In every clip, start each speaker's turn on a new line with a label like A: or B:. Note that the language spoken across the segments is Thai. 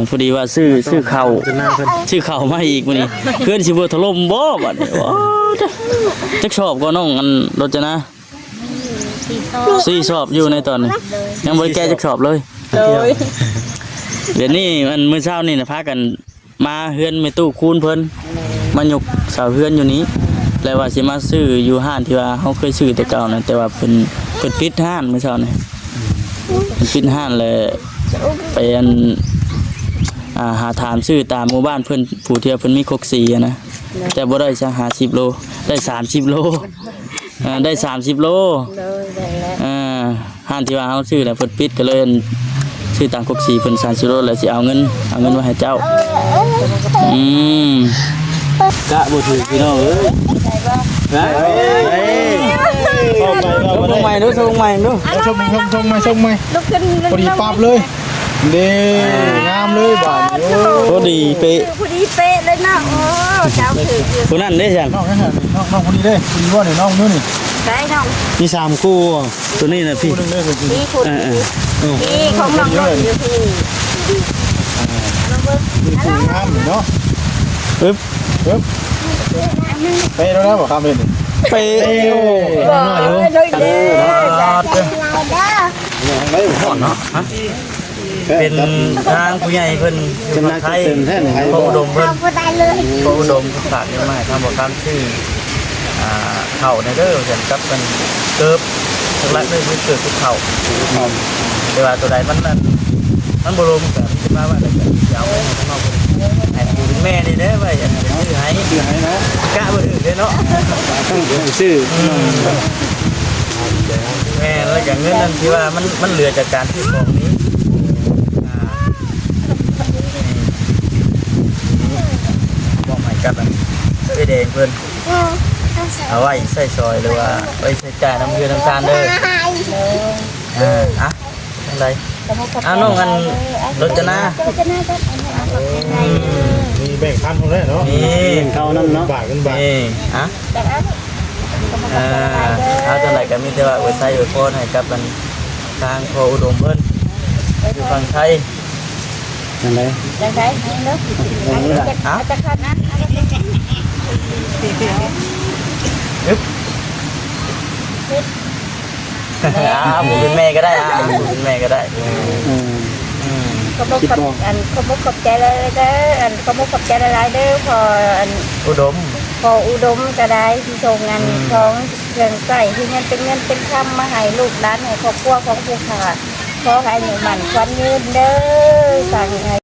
A: พอดีว่าซื้อข้าวมาอีกมื้อนี้เพื่อนสิบ่ถล่มบ่บัดนี้โอ้จักชอบก็น้องอันรถจะนะ4ชอบอยู่ในตอนนี้ยังบ่ได้แก้จักชอบเลยเดี๋ยวนี้มันมื้อเช้านี่น่ะพากันมาเฮือนแม่ตู้คูณเพิ่นมายกเสาเฮือนอยู่นี้แล้วว่าสิมาซื้ออยู่ห้านที่ว่าเฮาเคยซื้อแต่เก่านะแต่ว่าเพิ่นปิดห้านมื้อเช้านี่ปิดห้านเลยไปอันหาถามซื้อตามหมู่บ้านเพิ่นผู้เที่ยวเพิ่นมีคกสีนะแต่บ่ได้ซะ50โลได้30โลได้30โลห้านที่ว่าเฮาซื้อแล้วเพิ่นปิดก็เลยซื้อตามคกสีเพิ่น30โลแล้วสิเอาเงินไว้ให้เจ้ากะบ่ถือพี่น้องเอ้ยส่งใหม่ดูส่งใหม่
B: พอดีปั๊บเลยเด้งามเลยบาด
A: พอดีเป๊ะ
C: เลยเนาะโอ้เจ้าถือ
A: คนนั้นได้จัง
B: น้องพอดีเลยพอดีว่าเนี่ยน้องนู้นนี่
C: ได้น้อง
B: มี3คู่
A: ตัวนี้นะพี่
C: นี่คุณนี่ของน้องอยู่พี่
B: มีคู่งามเนาะ
A: ปึ๊บ
B: ไปแล้วนะบอกคำเป็น
A: ไป
C: น้อยอยู่
B: ไม่ห่อนเนาะ
A: เป็นทางผู้ใหญ่เพิ่นเป็นไทยพระอุดมเพิ่นพระอุดมฝากเงินมาให้ทำบอกคำชื่อเข่าในเด้อเห็นกับเป็นเกิบหลักๆเลยคือเกิดทุกเข่าแต่ว่าตัวใดมันบ่รวมกันคิดว่าอะไรกันยาวข้างนอกให้อยู่เป็นแม่นี่เด้อไว้อันนี้ชื่อให้นะกะบ่อื่นเด้เนาะ
B: ต้องชื่อ
A: แม่แล้วก็เงินนั้นที่ว่ามันเหลือจากการซื้อของนี้บอกใหม่กันไปแดงเพิ่นเอาไว้ใส่ซอยหรือว่าไว้ใส่จ่ายน้ำเกลือน้ำตาลเด้ออะไรน้องกันรจนา
B: มีแบ่งพันคนได้เนาะ
A: นี่
B: เขานั่นเนาะบาทกันบาท
A: นี่เอาจังไหนกันมีแต่ว่าไว้ใส่ไว้โพสให้กับมันทางพออุดมเพิ่นอยู่ฝั่งไทย
B: จังได
C: เนาะจะขัดนะ
A: ผมเป็นแม่ก็ได้ผมเป็นแม่ก็ได้
C: ขอบขอบใจเลยเด้อขอบใจหลายๆเด้อพอ
A: อุดม
C: ก็ได้ที่ส่งงานของเครื่องใส่ที่เงินเป็นคำมาให้ลูกหลานให้ครอบครัวของผู้ขาขอให้หนูหมั่นควันยืนเด้อสั่งให้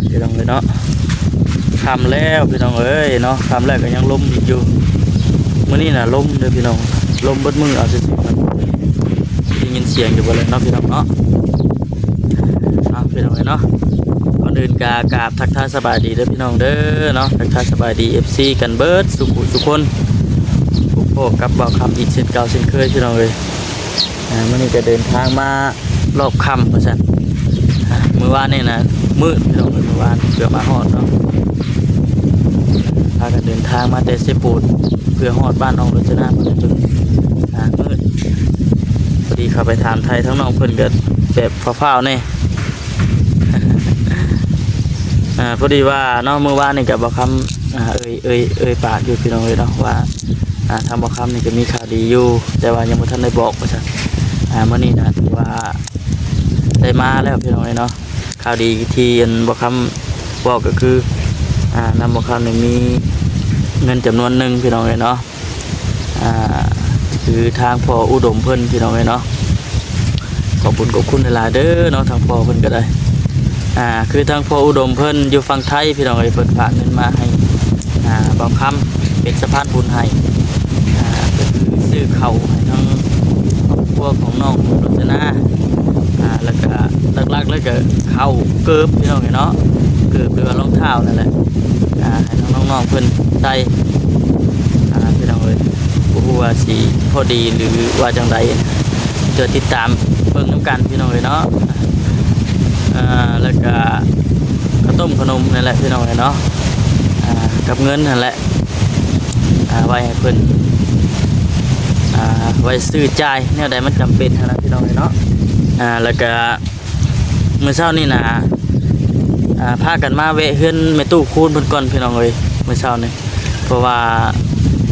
A: พี่น้องเลยเนาะทำแล้วพี่น้องเอ้ยเนาะทำแล้วก็ยังลมอีกอยู่มื้อนี้น่ะลมเด้อพี่น้องลมเบิดมือเอาสิมันได้ยินเสียงอยู่บ่เลยเนาะพี่น้องเนาะพี่น้องเลยเนาะก่อนอื่นกราบทักทายสบายดีเด้อพี่น้องเด้อเนาะทักทายสบายดี FC กันเบิดทุกคนพบกับบ่าวคำอีกเช่นเก่าเช่นเคยพี่น้องเอ้ยมื้อนี้จะเดินทางมารอบค่ำว่าซั่นมื้อวานนี่นะมืดพี่น้องเมื่อวานเพื่อมาฮอดเนาะพากันเดินทางมาแต่เซปูนเพื่อฮอดบ้านน้องรจนาจนมืดพอดีเข้าไปถามไทยทั้งน้องเพิ่นเกิดแบบฟ้าวๆนี่ พอดีว่าเนาะเมื่อวานนี่กับบ่คำเอ่ยปากอยู่พี่น้องเลยเนาะว่าทางบ่คำนี่ก็มีข่าวดีอยู่แต่ว่ายังบ่ทันได้บอกว่าซั่นเมื่อนี้นะถือว่าได้มาแล้วพี่น้องเลยเนาะข่าวดีที่บ่คำบอกก็คือนำบ่คำนี่มีเงินจำนวนหนึ่งพี่น้องเลยเนาะคือทางพ่ออุดมเพิ่นพี่น้องเลยเนาะขอบคุณหลายๆเด้อเนาะทางพ่อเพิ่นก็ได้คือทางพ่ออุดมเพิ่นอยู่ฝั่งไทยพี่น้องเอ้ยเพิ่นฝากเงินมาให้บ่คำเป็นสะพานบุญให้ก็คือซื้อข้าวให้ทั้งครอบครัวของน้องรจนาแล้วก็หลักๆแล้วก็ข้าวเกิบพี่น้องเนาะเกิบหรือว่ารองเท้านั่นแหละให้ทั้งน้องๆเพิ่นใส่พี่น้องเอ้ยบ่ฮู้ว่าสิพอดีหรือว่าจังไดเดี๋ยวติดตามเบิ่งนำกันพี่น้องเอ้ยเนาะแล้วก็ ข้าวต้มขนมนั่นแหละพี่น้องเนาะกับเงินนั่นแหละไว้ให้เพิ่นไว้ซื้อจ่ายแนวใดมันจำเป็นนะพี่น้องเนาะแล้วก็เมื่อเช้านี่นะพากันมาแวะเฮือนแม่ตู้คูณเพิ่นก่อนพี่น้องเอ้ยเมื่อเช้านี่เพราะว่า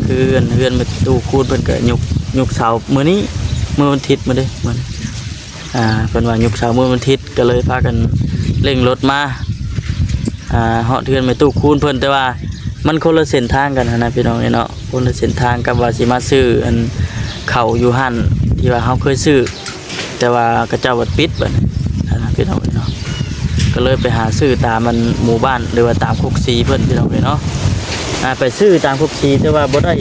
A: คือเฮือนแม่ตู้คูณเพิ่นก็ยกเสามื้อนี้มื้อวันอาทิตย์มื้อเด้มื้อเพิ่นว่ายกเสามื้อวันอาทิตย์ก็เลยพากันเร่งรถมาเหาะเฮือนแม่ตู้คูณเพิ่นแต่ว่ามันคนละเส้นทางกันนะพี่น้องเนาะคนละเส้นทางกับว่าสิมาซื้ออันเข้าอยู่หั่นที่ว่าเฮาเคยซื้อแต่ว่ากระเจ้าวัดปิดบัดนะพี่น้องเนาะก็เลยไปหาซื้อตามมันหมู่บ้านหรือว่าตามคุกซีเพิ่นพี่น้องเนาะไปซื้อตามคุกซีแต่ว่าบ่ได้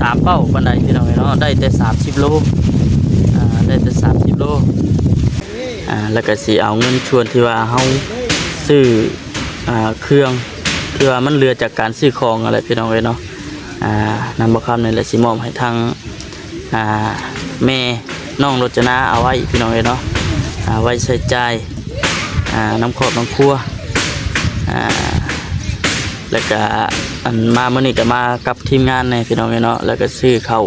A: ตามเป้าปานใดพี่น้องเนาะได้แต่30โลได้แต่30โลแล้วก็สิเอาเงินชวนที่ว่าเฮาซื้อเครื่องที่ว่ามันเหลือจากการซื้อของอะไรพี่น้องเนาะนำบ่คำนี่แหละสิมอบให้ทางแม่น้องรจนาเอาไว้พี่น้องเนาะไว้ใช้จ่ายน้ำขอบน้ำครัวแล้วก็มาเมื่อนี้ก็มากับทีมงานในพี่น้องเนาะแล้วก็ซื้อเข้า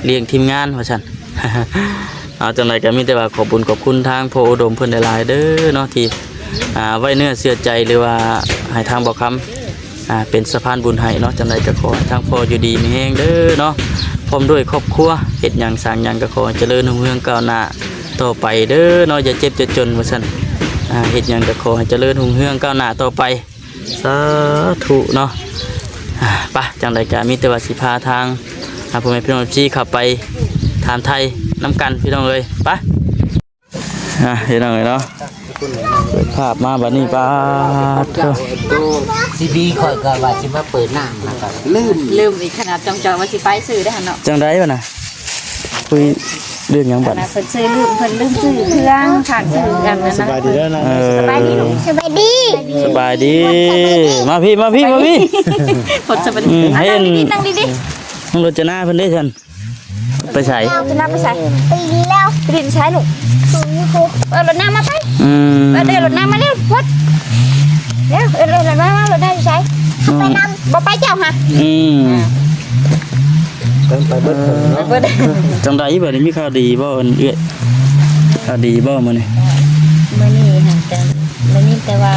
A: เลี้ยงทีมงานว่าฉัน เอาจังไรก็มีแต่ว่าขอบคุญขอบคุณทางพ่ออุดมเพิ่นหลายๆเด้อเนาะที่ไว้เนื้อเชื่อใจหรือว่าให้ทางบอกคำเป็นสะพานบุญให้เนาะจังไรก็ขอให้ทางพ่ออยู่ดีมีแฮงเด้อเนาะพร้อมด้วยครอบครัวเฮ็ดหยังสร้างหยังก็ขอให้เจริญรุ่งเรืองก้าวหน้าต่อไปเด้อเนาะอย่าเจ็บจะจนว่าซั่นเฮ็ดหยังก็ขอให้เจริญรุ่งเรืองก้าวหน้าต่อไปสาธุเนาะไปจังไรก็มีแต่ว่าสิพาทางพ่อแม่พี่น้องที่ขับไปถามไทยน้ำกันพี่น้องเลยไปพี่น้องเลยเนาะเปิดภาพมาบัดนี้ป้าเถอะ
D: ซีบีคอยก็ว่าสิมาเปิดหน้านะครับลืมอีกขนาดจองว่าสิไปซื้อได้หั่นเนาะ
A: จังได้ป่ะนะคุยเรื่องหยังบัด
C: เพิ่นซื้อเพิ่นลืมซื้อเครื่องผ่านซื้อกันนะ
B: สบายดีแล้วนะ
C: สบายดีลูกสบายดี
A: สบายดีมาพี่ผลสบายดีให้
C: นั่งดี
A: น้องรจนาเพิ่นได้ทันไปใส่
C: จะนั่งไปใส่ไปดินแล้วไปดินใช้ลูกรถน้ำมาไปเดี๋ยวรถน้ำมาเร็วพดเร็วรถน้ำมารถน้ำใช้ไปน้ำบ่ไปเจ้าฮะ
B: ไปเบิดเนาะ
A: จังได้บัดนี้มีข่าวดีบ่เอื้อยข่าวดีบ่มื้อนี้
C: มื้อนี้ค่ะแต่มื้อนี้แต่ว่า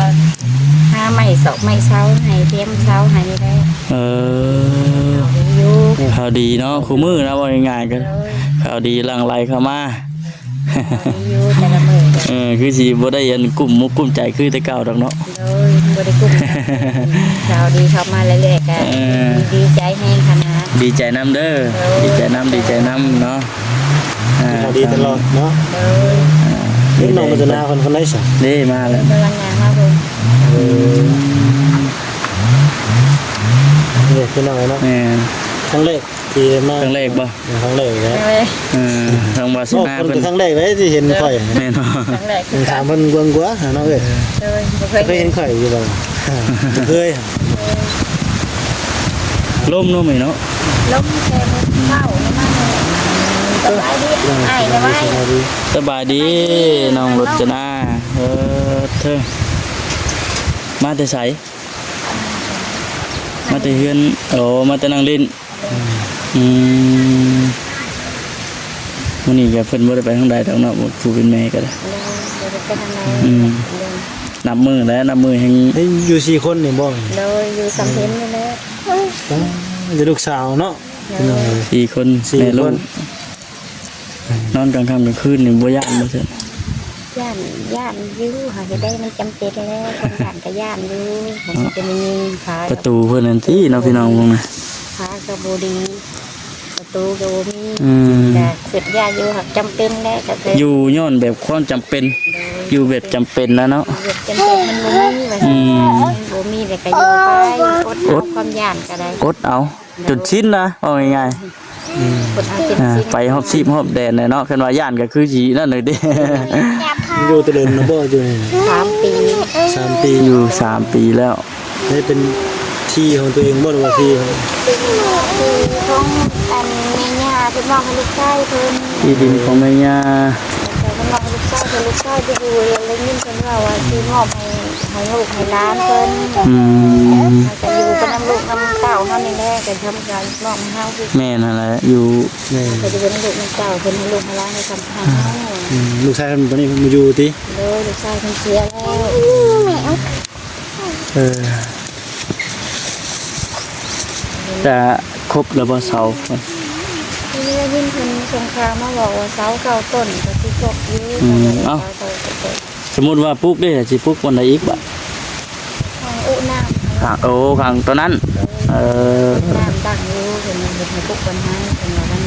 C: หาไม่ศอกไม่เช้าให้เตรียมเช้าให้ได้อยู่
A: ข่าวดีเนาะคู่มือนะว่าง่ายๆกันข่าวดีหลั่งไหลเข้ามา
C: อยู่แต่ละมื้อ
A: คือสิบ่ได้อันกลุ่มมุกกลุ่มใจคือแต่เก่าดอกเนาะ
C: เลยบ่ได้กุ้มข่าวดีเข้ามาเรื่อยๆกันดีใจแฮงขนาด
A: ดีใจนำเด้อดีใจนำเนาะ
B: ดีตลอดเนาะนี่น้องมันจะนาคนได้สิ
A: นี่มาแล้ว
C: กำลังงานมาเพิ่น
B: นี่พี่น้องเนาะครั้งแรกที่มา
A: ครั้งแรกบ่
B: ครั้งแรกนะ
A: ทางวาสนา
B: เพิ่นครั้งแรกเลยที่เห็นข่อย
A: แม่นบ่
C: ครั้งแรก
B: ถามเพิ่นกวงกว่าเนาะเอ้ยเคยเห็นข่อยอยู่บ่เคย
A: ล่มเนาะแม่เนาะ
C: ล้มแค่เข้ามาสบายดีไอ้ได้ไหม
A: สบายดีน้องรจนาเธอมาแต่ไสมาแต่เฮือนมาแต่นั่งเล่นมื้อนี้ก็เพิ่นบ่ได้ไปทางใดดอกเนาะผู้เป็นแม่ก็ได้นับมือแล้วนับมือแห่ง
B: อยู่4คนนี่บ่
C: เลยอยู่สำเพ็ญนี่แหละ
B: จะลูกสาวเนาะ
A: 4คนแม่ลูกนอนกลางค่ำกลางคืนนี่บ่ย่านบ่ซั่น
C: ย่านอยู่หาจะได้มันจำเป็นแล้วคนย่านก็ย่านอยู่ผมจะมีขา
A: ประตูเพิ่นนั่นติเนาะพี่น้องวงน่ะ
C: ขาก็บ่ดีประตูก็บ่มีแต่สุดยาอยู่หักจำเป็นแล้วก็
A: อยู่ย้อนแบบความจำเป็นอยู่แบบจำเป็นแล้วเนาะ
C: จำเป็นมันบ่มีแต่ก็อยู่ไปอดความย่านก็ได้
A: อดเอาจุดชิ้นนะเอาง่ายๆไปฮอบซีบฮอบแดนเลยเนาะคันว่าย่านก็คือสินั่นเลยเด้
B: อยู่ตะเดินนะบ่อยู่นี่3 ปี
A: อยู่3 ปีแล้ว
B: ได้เป็นที่ของตัวเองบ่หรือว่าที่
C: ของแม่ย่าเพิ่นมอบให้ลูกชายเพิ่น
A: ที่ดินของแม่ย่า
C: แต่เพิ่นม น้องลูกชายไปดูแล้วยิ่งเพิ่นว่าสิมอบให้ลูกให้หลานเพิ่นจะอยู่กับน้ำลูกน้ำเต้าเฮานี่แหละก็ทำการมอบให้เฮาคือ
A: แม่นั่นแหละอยู่
B: แม่
C: ก็จะเป็นลูกน้ำเต้าเพิ่นให้ลูกให้หลานให้ทำให้เฮา
B: ลูกชายคนตัวนี้มาอยู่ติ
C: เลยลูกชายเพิ่นเสียแล้ว
A: จะครบแล้วบ่เสา
C: ทีนี้ยิ่งเพิ่นสงครามมาบอกว่าเสาเก่าต้นก็สิตกอยู่เอ้า
A: สมมุติว่าปลูกได้สิปลูกวันใดอีกบ่
C: ทางอุน้ำ
A: ข้างโอ้ข้างตัวนั้น
C: น้ำตั้งอยู่เพิ่นเฮ็ดให้ทุกคนให้เพิ่นว่ามัน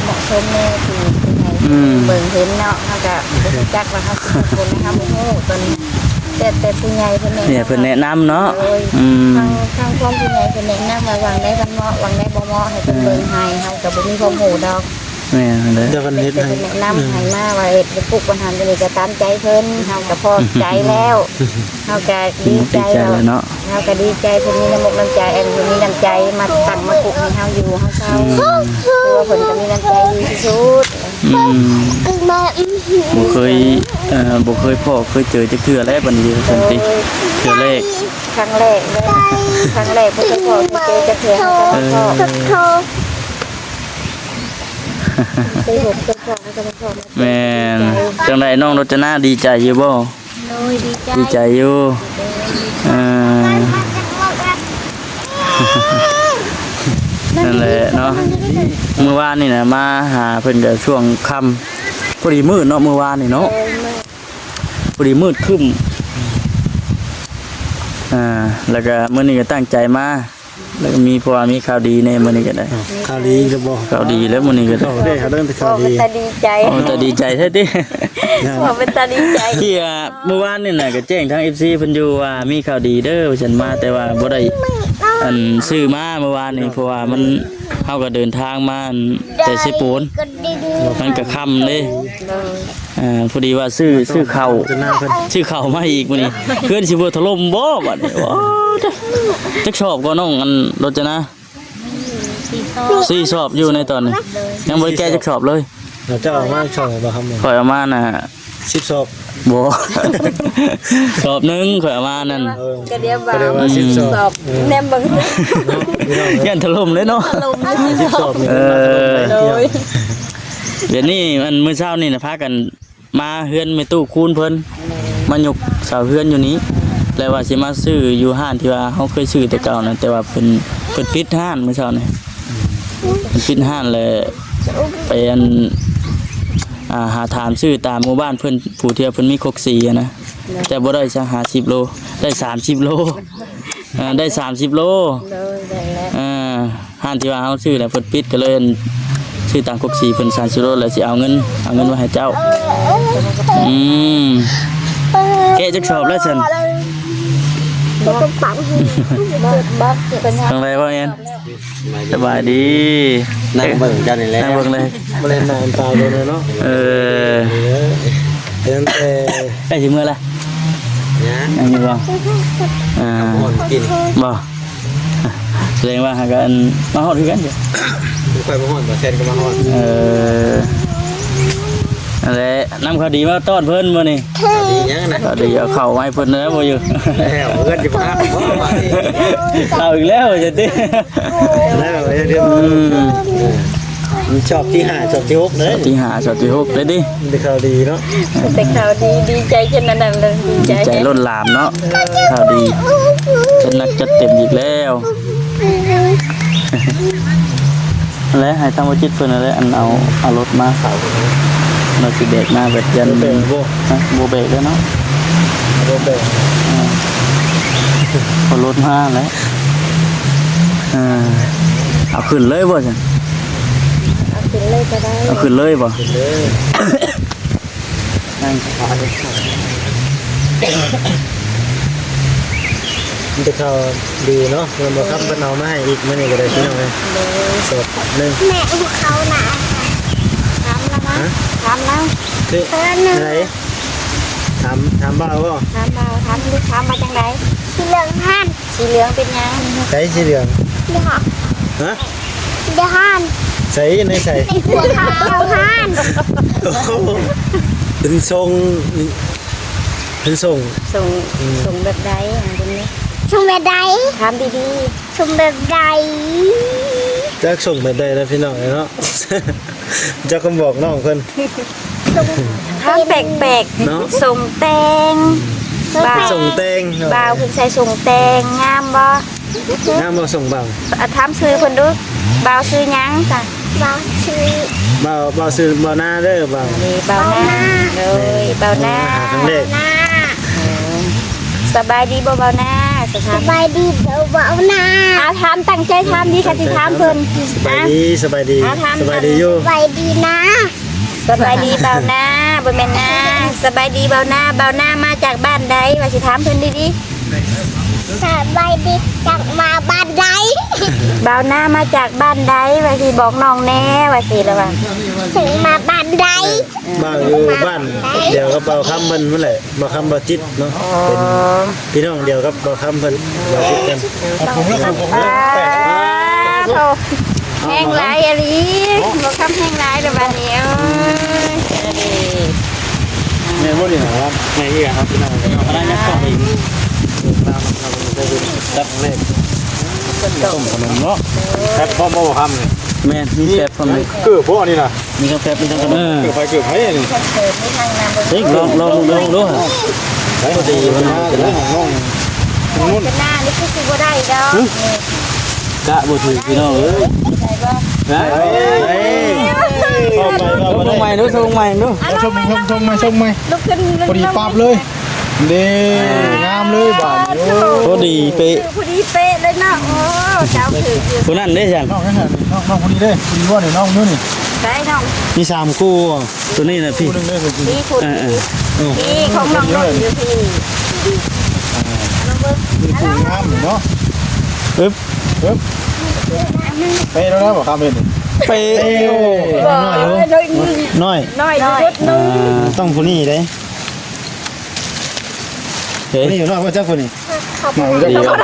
C: เหมาะสมแน่ที่เบิ่งเห็นเนาะเฮาก็บ่รู้จักว่าเฮาสิทุกคนนะคะบ่ฮู้ตอนนี้แต่ผู้ใหญ่เพิ่น
A: เนี่ยเพิ่นแนะนำเนาะ
C: ทางความผู้ใหญ่เพิ่นแนะนำว่าวางได้กันเหมาะวางได้บ่เหมาะให้เพิ่นเบิ่งให้เฮาก็บ่มีความรู้ดอก
A: แม่นเลย
B: เดี๋ยวเพิ่นเฮ็ด
C: เพิ่น
B: ให้
C: แนะนำให้มาว่าเฮ็ดไปปลูกปัญหาจังได๋ก็ตามใจเพิ่นเฮาก็พอใจแล้วเฮาก็ดีใจ
A: เลยเนาะ
C: เฮาก็ดีใจเพิ่นมีน้ำอกน้ำใจเพิ่นมีน้ำใจมาตั้งมาปลูกให้เฮาอยู่เฮาเศร้าคือว่าเพิ่นก็มีน้ำใจดีที่สุด
A: บ่เคยบ่เคยพ่อเคยเจอจักเทื่อแล้วบัดนี้ซั่นติเทื่อแรก
C: ครั้งแรกเลยครั้งแรกเพิ่นก็พอเจอจักเทื่อเฮาก็พอไปหกตัวพอแล้วก็พอ
A: แม่นจังไดน้องรจนาดีใจอยู่บ่
C: โดยดีใจ
A: ดีใจอยู่นั่นแหละเนาะเมื่อวานนี่นะมาหาเพิ่นก็ช่วงค่ำพอดีมืดเนาะเมื่อวานนี่เนาะพอดีมืดครึ้มแล้วก็มื้อนี้ก็ตั้งใจมาแล้วก็มีเพราะว่ามีข่าวดีในมื้อนี้ก็ได้
B: ข่าวดีจะบอก
A: ข่าวดีแล้วมื้อนี้ก็ได้
B: ได้ครับเรื่องข่าวดี
C: แต่ดีใจ
A: โอ้แต่ดีใจแท้ติ
C: ว่าเป็นตาดีใจ
A: ที่เมื่อวานนี่น่ะก็แจ้งทาง FC เพิ่นอยู่ว่ามีข่าวดีเด้อว่าฉันมาแต่ว่าบ่ได้อันซื้อมาเมื่อวานนี่เพราะว่ามันเฮาก็เดินทางมาแต่สิปูนมันก็ค่ำเลยพอดีว่าซื้อข้าว
B: จะหน้าเพิ่น
A: ซื้อข้าวมาอีกมื้อนี้เพื่อนสิบ่ถล่มบ่บัดนี้ว้าวจักชอบก็น้องอันรถจะนะสี่ชอบอยู่ในตอนนี้ยังบ่ได้แก้จักชอบเลย
B: เราจะออกมาช่องบ่ครับ
A: ข่อยเอามาน่ะ
B: 10ศพ
A: บ่ ชอบหนึงข่อยเอามานั่น
C: ก็เดียวบ่า
B: ก็ได้ว่า10ศพ
C: สอบแนมบัง
B: พี่น้อง
A: ยันถล่มเลยเนาะ
C: ลมไม่สิ
B: 10ศพนี่
C: โดย
A: เดี๋ยวนี้มันมื้อเช้านี่น่ะพากันมาเฮือนแม่ตู้คูณเพิ่นมายกเสาเฮือนอยู่นี้แล้วว่าสิมาซื้ออยู่ห้านที่ว่าเฮาเคยซื้อแต่เก่านะแต่ว่าเพิ่นปิดห้านมื้อเช้านี่เพิ่นปิดห้านเลยไปอันหาถามซื้อตามหมู่บ้านเพิ่นผู้เที่ยวเพิ่นมีคกสีอะนะแต่บ่ได้สัก50โลได้30โลได้30โล
C: โดยได้แล้ว
A: ห้านที่ว่าเฮาซื้อแล้วเพิ่นปิดก็เลยซื้อตามคกสีเพิ่น30โลแล้วสิเอาเงินไว้ให้เจ้าแกะจักสอบแล้วซั่น
C: ก็ปังบักเป็น
A: ทางไรบ่แอนสบายดี
D: นั่งเบิ่งเจ้านี่แหละ
A: นั่งเบิ่งเลย
B: บ่เล่นน้ำตาเลยเนาะ เห็นแต่
A: ใกล้สิมื้อละ
D: นะ
A: ยังอยู่บ่
D: หมดกิน
A: บ่แสดงว่าหากันมาฮอดคือกันอยู่
D: ค่อยมาฮอดบ่แซนก็มาฮอด
A: นั่นแหละนำข่าวดีมาต้อนเพิ่นมื้อนี้
D: ดียังนะ
A: ข่าวดีเอาเข้าวมาให้เพิ่นแล้วบ่อยู่
D: แล้วเพิ่นสิมาบ่มาดิ
A: เอาอีกแล้วจังซี่
B: แล้วเดี๋ยวมันชอบที่5ชอบที่6เลย
A: ที่5สอบที่6เลยดิ
B: มันเป็นข่าวดีเนาะ
C: แต่ข่าวดีใจจนนั้นเลยดีใจ
A: ใจล้นหลามเนาะข่าวดีจัดหนักจัดเต็มอีกแล้วแล้วให้ทางบ่จิตเพิ่นนั่นแหละอันเอารถมาเข้าเราสิเบรกมาแบบยัน
B: บ่เป็นบ่
A: บ่เบรกแล้วเนาะ
B: บ่เป็น
A: พอรถมาแล้วเอาขึ้นเลยบ่จัง
C: เอาขึ้นเลยก็ได้
A: เอาขึ้นเลยบ่
B: เลย
A: นั่งขาดิ
B: มันจะข่าวดีเนาะมันบ่ครับเพิ่นเอามาให้อีกมื้อนี้ก็ได้พี่น้องเอ้ยสดนึง
C: แม่อุเขาหนาทำแล้วนะทำแล้ว
B: คือไหนถามบ่าวบ่
C: ทำมาทำลูกทำมาจังไรสีเหลืองท่านสีเหลืองเป็นยัง
B: ใช้สีเหลือง
C: นี่ค่ะ
B: ฮะ
C: ส
E: เดี๋ยวฮัน
B: ใส่ในใส่
E: หัวขาวฮัน
B: เป็นทรงเป็นทรง
C: ส่งแบบใดอ่ะคุณนี่
E: ชมแบบใด
C: ถามดี
E: ชมแบบใด
B: จักส่งแบบใดนะพี่น้องเนาะ จักคำบอกน้องเพิ่น
C: ๆถามแปลก
B: เนาะ
C: ๆส่งแตงบ่าว
B: ส่งแตง
C: บ่าวเพิ่นใส่ส่งแตงงามบ่
B: น้ำมาส่งบ่าว
C: ถามซื้อเพิ่นดูบ่าวซื้อหยังจ้ะ
E: บอชื่อ
B: บ่าวซื้อบ่าวหน้าเด้อบ่าว
C: นี่บ่าวหน้าเลยบ่าวหน้า
B: หาครั้งแรก
E: หน้า
C: สบายดีบ่บ่าวหน้าส
E: ส
C: ถาน
E: บายดีเดี๋ยวบอกหน้า
C: ถามตั้งใจถามดีค่ะสิถามเพิ่น
B: สบายดีสบายดี
C: ถาม
B: สบายดีอยู่
E: สบายดีนะ
C: สบายดีบ่าวหน้าบ่แม่นนะสบายดีบ่าวหน้าบ่าวหน้ามาจากบ้านใดว่าสิถามเพิ่นดี
E: สบายดีจากมาบ้านใด
C: ๆบ่าวหน้ามาจากบ้านใดว่าสิบอกน้องแน่ว่าสิละว่า
E: ถึงมาบ้านใด
B: บ่าวอยู่บ้านเดียวกับบ่าวคำเพิ่นนั่นแหละบ่าวคำบ่าวจิตเนาะเป็นพี่น้องเดียวกับบ่าวคำเพิ่นบ่าวจิตกัน
C: โธ่แห้งหลายอะลีบ่คำแห้งหลายเด้อบัดนี้เอ้ย
B: แม่บ่ได้หาครับแม่อีกครับพี่น้อง
A: อะไรนะต้องอีก
B: รับแรก
A: ต้มขนมเนาะ
B: แซ่บพร้อมบ่คำนี่
A: แม่นมีแซ่บพร้อมเลย
B: เกือบบ่นี่น่ะ
A: มีกาแฟมีทั้งขนม
B: เกือบไปเกือบให้นี่
A: เฮ้ยลองดูฮะ
B: ใช่ดีมันมาแต่ละห้องนู่น
C: เป็นหน้านี่คือสิบ่ได้ดอก
A: กะบ่ถือพี่น้องเอ้ยนะ
B: เฮ้ยเข้าไปเข้า
A: ล
B: ไป
A: งใหม่ดูลงใหม่ดู
B: ชมไหม
C: ลุกขึ้น
B: พอดีปั๊บเลยเด้งามเลยบาดนี้
A: พอดีเป๊ะ
C: พอดีเป๊ะเลยเนาะโอ้เจ้าถืออยู่
A: คนนั้นได้จัง
B: น้องนั่นน่ะน้องคนนี้เด้คนนี้ว่านี่น้องนู้นนี่
C: ได้น้อง
B: มี3คู่
A: ตัวนี้นะพี่
B: คู่นึงเด้คือ
C: ดีคุณดีของน้องน้องอยู่พี่น้องเบิ้ง
B: คู่งามเนาะ
A: ปึ๊บ
B: ไปแล้วนะบ่ครับเพิ่น
A: เป๊ะ
B: น้อย
C: น้อยจุดนึง
B: ต้องผู้นี้เด้
A: เฮ้ย
B: นี่อยู่นอกว่าจักผู้นี้
A: ดีว่ะ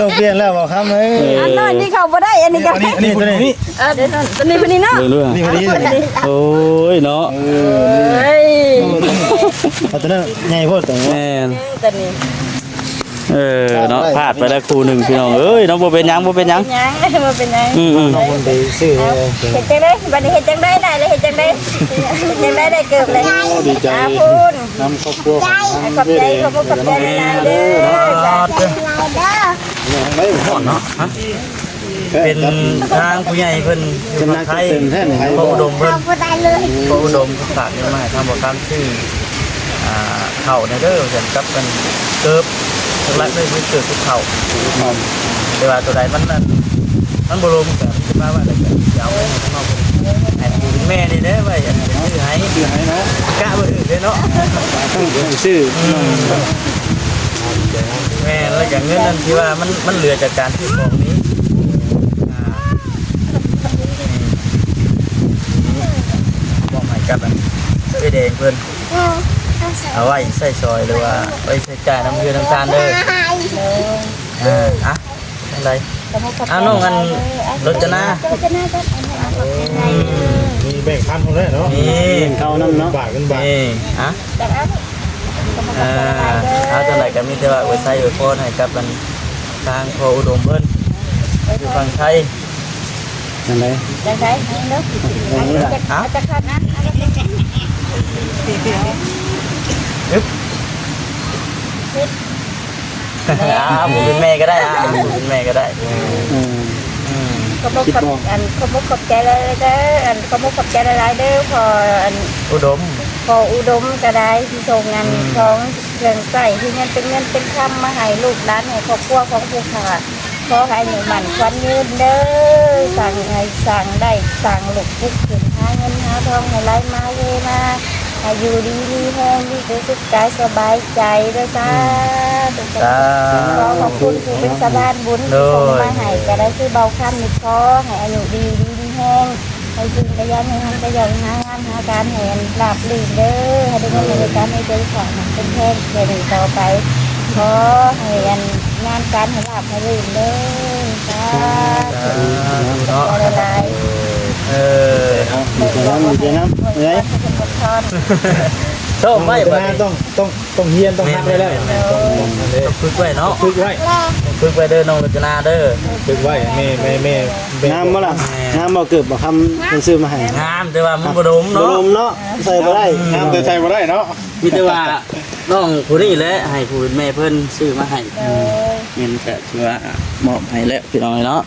B: ต้องเปลี่ยนแล้วบ่ครับเอ้ย
C: อันน้อยนี่เขาบ่ได้อันนี้ก็
B: อันนี้ตัวนี้
C: เดี๋ยวตัวนี้คนนี้เนาะ
A: เรื่อง
B: นี่คนนี้
A: โอ้ยเนาะ
C: เฮ้ย
B: เอาตัวนั้นใหญ่โพดตัว
A: แม่น
C: ตัวนี้
A: เนาะพลาดไปแล้วครูหนึ่งพี่น้องเอ้ยน้องบ่เป็นหยังบ่เป็นหยัง
C: ยังมาเป็นไง
B: น้องคนไปซื้อ
C: เห็นจังได้บัดนี้เห็นจังได้ได้เลยเห็นจังได้เห็นจังได้ได้เกือบเลย
B: ดีใจ
C: คุณ
B: นำครอบครัวของ
C: ขอบใจขอบใจนายเด้อ
E: เราเด้อ
B: ไม่ผ่อนเนาะ
A: เป็นทางผู้ใหญ่เพิ่น
B: จะนัก
A: ไทย
B: เต็มแท้ไหน
A: พระอุดมเพิ่น
E: เราบ่ได้เลย
A: พระอุดมฝากเงินมาให้ทำบ่ตามชื่อเข้าในเด้อเห็นกับกันเกิบหลักๆเลยคือเกิดทุกเข้าแต่ว่าตัวใดมันนั่นมันบ่ลงก็สิว่าได้ก็สิเอาไว้ข้างนอกให้ปู่เป็นแม่นี่เด้อไว้อันนี้ชื่อให้เนาะกะบ่อื่นเด้เนาะ
B: ต้องซื้อ
A: แม่แล้วอย่างเงินนั่นที่ว่ามันเหลือจากการซื้อของนี้บอกหมายกับไปแดงเพิ่นเอาไว้ใส่ซอยหรือว่าไว้ใส่จ่ายน้ำเกลือน้ำตาลเด้ออะไรน้องอันรจนา
B: มีแบ่งพันคนได้เนาะ
A: นี่
B: เขานั่นเนาะบาทกันบาท
A: นี่เอาจังไรก็มีแต่ว่าไว้ใส่ไว้พอให้กับมันทางพออุดมเพิ่นอยู่ฝั่งไทย
B: นั่นเลย
C: ได้ใช้เนาะจะคัดนะ
A: ผมเป็นแม่ก็ได้ผมเป็นแม่ก็ได้
C: ขอบขอบใจเลยเด้ออันขอบขอบใจหลายๆเด้อพออัน
A: อุดม
C: พออุดมก็ได้ที่ส่งงานของเครื่องใส่ที่เงินเป็นคำมาให้ลูกหลานให้ครอบครัวของผู้ขาขอให้หนูหมั่นควันยืนเด้อสั่งให้สั่งได้สั่งลูกพุกถึงหาเงินหาทองให้ไหลมาเวมาให้อยู่ดีมีแห้งดีเป็นสุขกายสบายใจเด้อจ้าขอขอบคุณผู้เป็นสะพานบุญที่ส่งมาให้ก็ได้คือเบาค่ำนิดพอให้อายุดีมีแห้งให้สิ่งกระยันให้ทำกระยันหางานหาการแหนหลับลื่นเด้อให้ได้เงินในการให้ใจของเป็นแทนเพื่อต่อไป ขอให้อันงานการให้ราบให้รื่นเด้อจ้าหลาย
B: ดีใจน้ำดีใจน้ำเลย
A: ชอบไว้บัดนี้
B: ต้องเฮียนต้องฮักได้แล้ว
A: ต้องฝึกไว้เนาะ
B: ฝึกไว้
A: ฝึกไว้เด้อน้องรจนาเด้อ
B: ฝึกไว้แม่งามบ่ล่ะงามบ่เกิดบ่คำเป็นซื้อมาให้
A: งามแต่ว่ามันบ่ดม
B: บ่
A: เนาะ
B: ลมเนาะใส่บ่ได้งามแต่ใส่บ่ได้เนาะ
A: มีแต่ว่าน้องผู้นี้แหละให้ผู้เป็นแม่เพิ่นซื้อมาให้เงินก็ถือว่ามอบให้แล้วพี่น้องเนาะ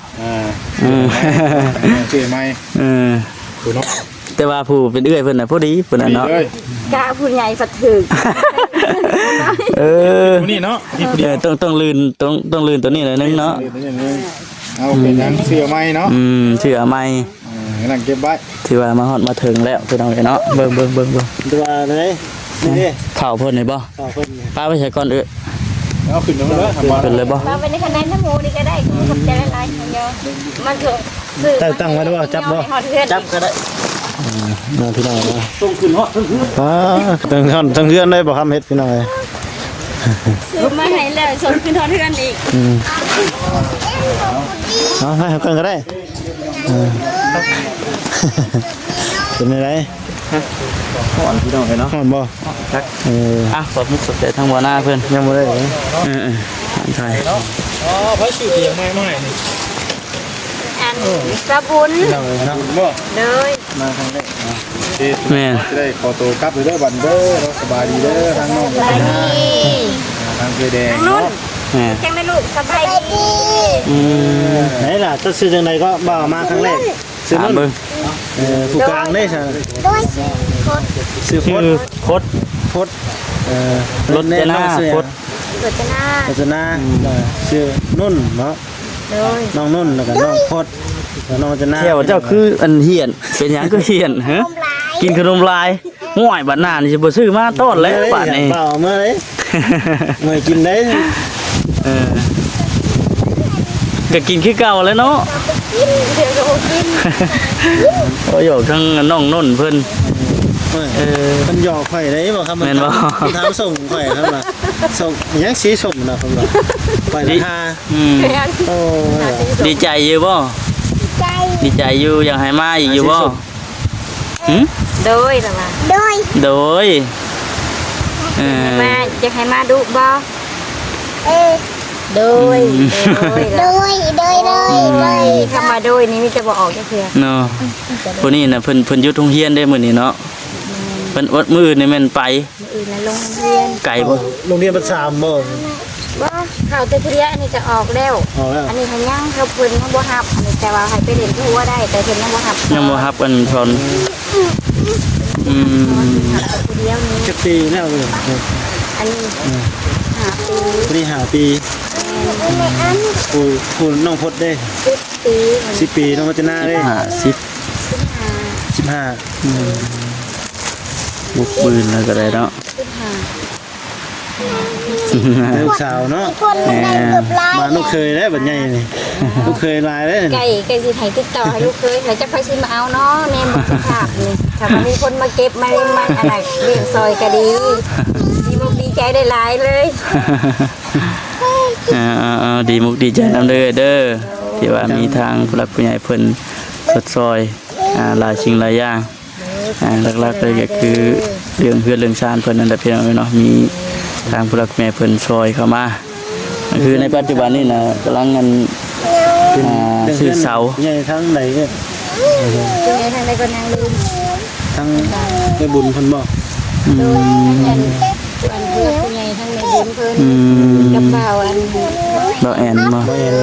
B: ซื้อใหม่ ผู้น้อง
A: แต่ว่าผู้เป็นเอื้อยเพิ่นน่ะพอดีเพิ่นน่ะเนาะ
C: กะผู้ใหญ่ฝัดถึก
A: เออ
B: ผู้นี้เนาะ
A: ต้องลื่นต้องลื่นตัวนี้หน่อยนึงเนาะ
B: เอาเป็นหยังเสื้อใหม่เนาะ
A: เชื่อไหม
B: กำลังเก็บไว้
A: ที่ว่ามาฮอดมาถึงแล้วพี่น้องเนาะเบิ่ง
B: ตัวไหนนี่
A: ข้าวเพิ่นได้บ่
B: ต่อเพิ่น
A: ป้าไปใช้ก่อน
B: เอาขึ้นมาเลยทำมา
A: ขึ้นเลยบ่
C: มาเป็นในคะแนนทั้งหมูนี่ก็ได้ขอบใจหลายๆเยอะมันเถอะซื้อ
B: ตั้งไว้ด้วยว่าจับบ่
A: จับก็ได้
B: น้องพี่น้องนะ
A: ส่งขึ้นฮอดขึ้น
B: ตั้งเฮือนได้บ่ครับเฮ็ดพี่น้อง
C: ซื้อมาให้แล้วส่งขึ้นทอดเทือนอีก
B: เอาให้กันก็ได้เป็นไง
A: ฮอดพี่น้องเนาะ
B: หอมบ่
A: จักขอบมุกสดใจทั้งบ่หน้าเพิ่น
B: ยังบ่ได้เลย
A: ไทย
B: อ๋อเพิ่นชื่อเสียงใหม่นี่
C: อันสะบุญ
B: น้องน้องบ่
C: เลย
B: มาทางได้
A: แม่น
B: จะได้ขอตัวกลับเด้อบันเด้อสบายดีเด้อทางน้อง
C: สบายดี
B: ทางเกแดงเนาะ
A: แม่น
C: จังได้ลูกสบายดี
B: ไหนล่ะจะซื้อจังไดก็บ่มาครั้งแรกซื้อ
A: ถาม
B: นู่น
A: เบิ่ง
B: ผู้กลางได้ซะ
E: ด้วย
B: ซื้อโค
A: ชื่
B: ต
A: อคด
B: โคตร
A: รถเจนาคด
C: เกิดจะหน้า
B: รัตนาชื่อนุ่นเนาะ
C: เลย
B: น้องนุ่นแล้วก็น้องโคตรแล้วน้องรัตนา
A: แถวเจ้าคืออันเหียนเป็นหยังก็เหียนฮะกินขนมลายห่วยบัดหน้านี่สิบ่ซื้อมาต้อนแล้วบัดนี้
B: เปล่าเมื่อไรเมื่อกินได้
A: ก็กินคือเก่าแล้วเนาะ
C: กินเดี๋ยวเรากิน
A: โอ้ยอยู่ทั้งน้องนุ่นเพิ่น
B: มันหยอกข่อยได้บ่ครับ
A: แม่นบ่
B: ถามส่งข่อยครับล่ะส่งยังสีสมนะครับล่ะข่อยราคาโอ้
A: ดีใจอยู่บ่
E: ใจ
A: ดีใจอยู่อยากให้มาอีกอยู่บ่หึ
C: โดยหรอวะ
E: ด้วย
A: โดย
C: มาจะให้มาดูบ่
E: เออ
C: โดย
E: ด้วย
C: เข้ามาโดยนี่มีจะบอกออกจะเพื่อ
A: เนาะผู้นี้น่ะเพิ่นหยุดโรงเรียนได้มื้อนี้เนาะเพิ่นอดมื้อนี่แม่นไป
C: อื่นนะลงเรียน
A: ไกลบ่
B: โรงเรียนประสามบ่
C: บ่ข่าวเตเรียอันนี้จะออกแล้ว
B: เอาแล้ว
C: อันนี้เขายังเขาเพิ่นเขาบ่ฮับอันนี้แต่ว่าให้ไปเรียนทั่วได้แต่เพิ่นยังบ่ฮับ
A: ยังบ่รับอันสอน
C: ผู้เดียวนี้
B: จักปีแล้วเลย
C: อันนี้5 ปี
B: ปี5ปีผู้น้องพดได้
C: 10 ปี
B: 10ปีน้องรัตนาได้
A: 50
B: 15
A: บุกปืนแล้วก็ได้เนาะ
B: ลูกสาวเนาะ
E: คนในเกือบล้าน
B: มาลูกเคยได้บัดใหญ่นี่ลูกเคยลายได้
C: ไก่สิให้ติดต่อให้ลูกเคยแล้วจะค่อยสิมาเอาเนาะแม่บ่สภาพนี่ถ้ามีคนมาเก็บมาเลี้ยงมันอะไรเลี้ยงซอยก็ดีดีใจได้หลายเลย
A: ดีมุกดีใจนำเด้อเด้อที่ว่ามีทางผู้หลักผู้ใหญ่เพิ่นสดซอยหลายสิ่งหลายอย่างหลักๆเลยก็คือเรื่องเพื่อนเรื่องชาติเพิ่นนั่นแหละพี่น้องเนาะมีทางผู้หลักผู้ใหญ่เพิ่นซอยเข้ามาคือในปัจจุบันนี้นะกำลังงานซื้อเสา
B: ใหญ่ทั้งไหนเนี่ย
C: เป็นไงทางใดก็นางลืม
B: ทั้งในบุญเพิ่นบ่
C: โดยอันเพื่อนผู้ใหญ่ทั้งในบุญเพิ่นกับบ่าวอัน
A: เราแอนมา
B: บ่เห็น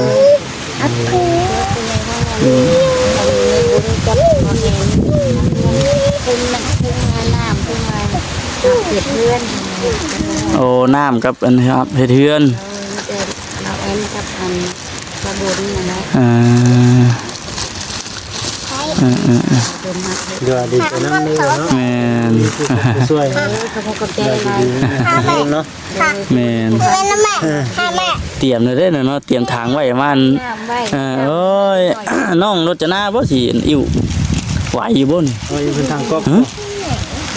C: อัดคือผู้ใหญ่ทั้งในบุญกับบ่เห็นเพิ่นมันเพิ่นงานน้ำเพิ่นมาเฮ็ดเพื่อน
A: โอ้น้ำกับอันครับเฮ็ดเฮือน
C: เราแอนกับอันกระบุญนะ เป็นมา
B: เดี๋ยวดีไปนำเลยเนาะ
A: แม่น
B: ช่วย
C: เขาพบใจอะไร
B: เองเนาะ
A: แม่น
E: แม่นะแม่แม่
A: เตรียมเลยเด้อเนาะเตรียมทางไว้มัน
C: น้ำไว้
A: โอ้ย น้องรจนาบ่สิอิ่วไหวอยู่บ่นี่
B: เอาอยู่เป็นทางก๊อก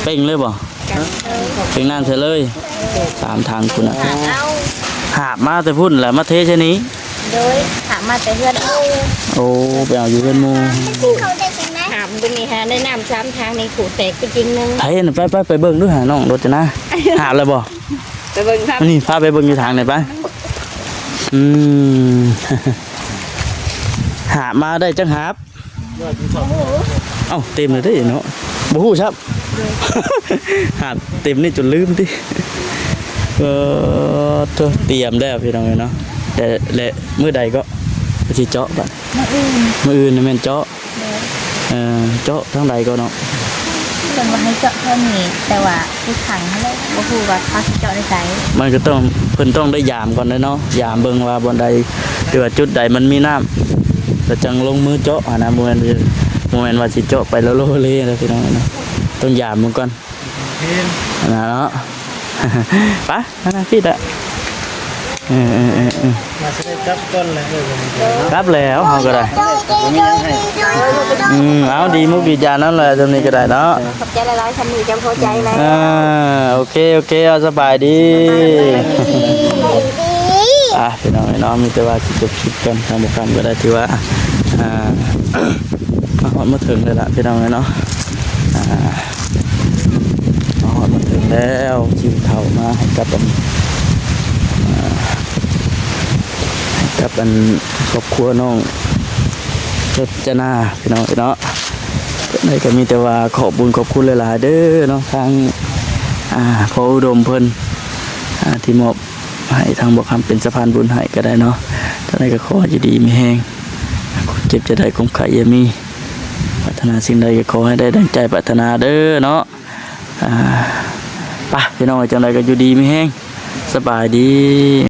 A: เป่งเลยบ่เป่งน้ำเสียเลยตามทางคุณน่ะ
C: เอา
A: หาบมาแต่พุ่นแหละมาเทใช่นี้
C: โดยหามาแต่เพื่อนเอา
A: โอ้ไปเอาอยู่เพื่อนหมู่
E: เขาได้ใช่ไหม
C: หามเป็นนี่ฮะได้น้ำซ้ำทางในขู่แตกไปจริงนึง
A: ไผน่ะไปเบิ่งดูหาน้องรถจะนะหาบแล้วบ่
C: ไปเบิ่งครับ
A: นี่พาไปเบิ่งอยู่ทางไหนไปอืม หาบมาได้จังหาบเอ้าเต็มเลยเด้เนาะบ่ฮู้ครับ หาบเต็มนี่จนลืมติเธอเตรียมแล้วพี่น้องเนาะแต่และมื้อใดก็สิเจาะบัดมื้ออื่นน่ะแม่นเจาะเจาะทางใดก็เนาะ
C: เพิ่นว่าให้เจาะเท่านี้แต่ว่าที่ขังเขาเลยบ่ฮู้ว่าเขาสิเจาะได้ไส
A: มันก็ต้องเพิ่นต้องได้ยามก่อนเนาะยามเบิ่งว่าบนใดหรือว่าจุดใดมันมีน้ำแล้วจังลงมือเจาะหานะบ่แม่นว่าสิเจาะไปแล้วโลเลแล้วพี่น้องเนาะต้องยามมันก่อนนะเนาะ ไปนะพี่ละ
B: มาสิได้กลับก่อนแล้ว
A: รับแล้วเฮาก็ได้เอาดีมุกดีจานนั่นแหละจำนี้ก็ได้เนาะ
C: ขอบใจหลายๆฉันนี่จำพอใจแล้ว
A: โอเคเอาสบายดีพี่น้องเนาะมีแต่ว่าสิจบคลิปกันทางบ่คำก็ได้ที่ว่ามาถึงเลยล่ะพี่น้องเนาะมาถึงแล้วจิ้มเข่ามาให้กับครอบครัวน้องเพชรจนาพี่น้องเนาะในก็มีแต่ว่าขอบบุญขอบคุณหลายๆเด้อเนาะทางพออุดมเพิ่นที่มอบให้ทางบ่คำเป็นสะพานบุญให้ก็ได้เนาะท่านใดก็ขอให้ดีมีแฮงเจ็บจะได้คมไข่อย่ามีปรารถนาสิ่งใดก็ขอให้ได้ดังใจปรารถนาเด้อเนาะไปพี่น้องจังใดก็อยู่ดีมีแฮงสบายดี